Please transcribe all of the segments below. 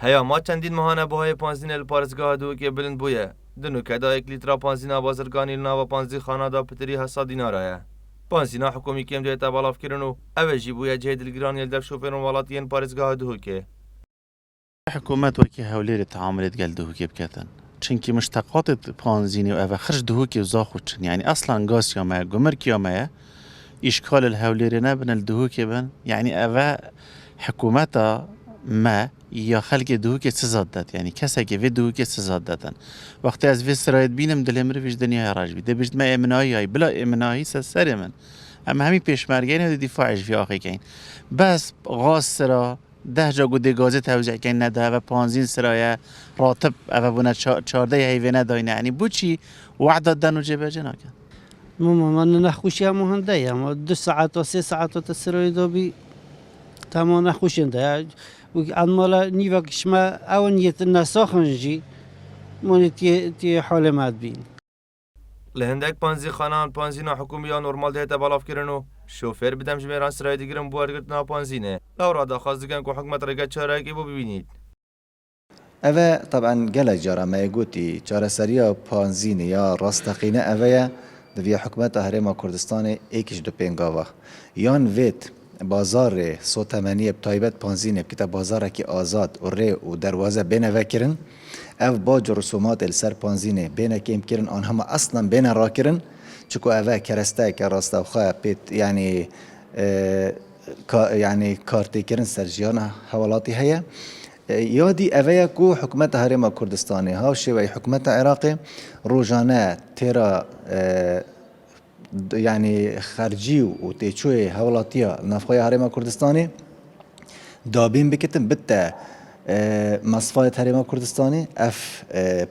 هیا ما چندین ماهانه بهای پانزین الپارزگاه دو که بلند بویه دنو کدا یک لیترا پانزینا بازرگانی لناو پانزی خانه دا پتری 700 دینارایه. پانزینا حکومی کم دویتا بالاف کرنو اوه جی بویه جه دلگرانی الدف شوفرون والاتین پارزگاه دو که. حکومت وکی هولیر تعاملت قال دهوكي بكتن چنكي مشتقات بانزيني و خرج دهوكي وزاخوچن يعني اصلا غاز يا ما جمرك يا ما اشكال الهولير نبن الدهوكي بن يعني اوا حكومتا ما یا خلق دهوكي سزادت يعني كسا كي في دهوكي سزادتن وقت از في سرايت بينم دلمر فيش دنيا راج بي دبجت ما امناي بلا امناي سسر من اما همي پیشمرگین و دفاعش في آخی کن بس غاز سرا 10 جا گوده گازه توزیع کن نده و 15 سرایه راتب و بونه 14 حیوانه داینه یعنی بو چی وعدت دن و جبه جنا کن من نخوشی همون هنده اما 2 ساعت و 3 ساعت و تسرای دابی تمام نخوشنده انمالا نیوکش ما اونیت نساخنجی من تی حال مد بین لهندک پانزی خانان پانزینا حکومی نورمال دیتا بالاف کرنو شوفر بدم جمیران سرای دیگرم بوارگرتنا پانزینه لورا دا خواست دیگن که حکمت رگت چاره که بو ببینید. اوه طبعا گله جارا ما يقولي جارا سريا پانزینه یا راستقینه اوه دوی حکومت هرما کردستان ایکش دو پنگاوه یان ویت بازار سوتمنی بتایبت پانزینه که بازار کی آزاد و ری و دروازه بین وکرن اف باج رسومات السر پانزینه بین کیم کرن آن هم اصلا بین را کرن چکو اوه کرسته که راسته خواه پیت يعني کارتی کرن سرجیان حوالاتی هیا یادی اوه کو حکومت هرما کردستانی ها شوی حکومت عراقی روزانه تیرا يعني خارجي وتيشوي هولاتيا نافخويا هرما كردستاني دابين بكتن بتا مصفاية هرما كردستاني اف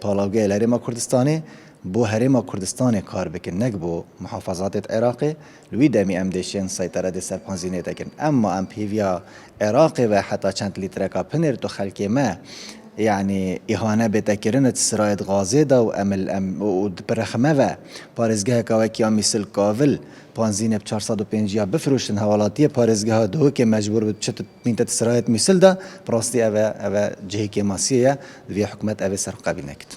بالاوغي هرما كردستاني بو هرما كردستاني كار بكن نقبو محافظات عراقي لوي دامي ام ديشين سيطرة دي سرپانزيني تكن اما ام بيفيا عراقي و حتى چند لتركا پنر تو خلقي ما يعني إهانة بتكرنة سرايد غازي دا و برخمه و پارزگاه کاوکی مثل کاول پانزینه ب 450 بفروشن حوالاتیه پارزگاه دو که مجبور بود چت مینت سرايد مثل دا براستی اوه جهی که ماسیه وی حکومت اوه سر قبیل نکت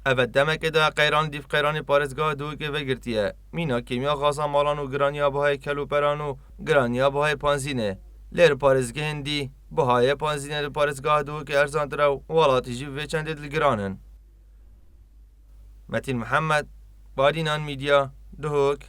اوه دمک دا قیران دیف قیران پارزگاه دو که وگرتیه مینا کیمیا غازا مالان و گرانیا بهای کلو پران و گرانیا بهای پانزینه لیر پارزگاه هندی بهای پانزینه پارزگاه دو که ارزان ترو والاتی جیب و چند دلگرانن. متین محمد بادینان میدیا دهوک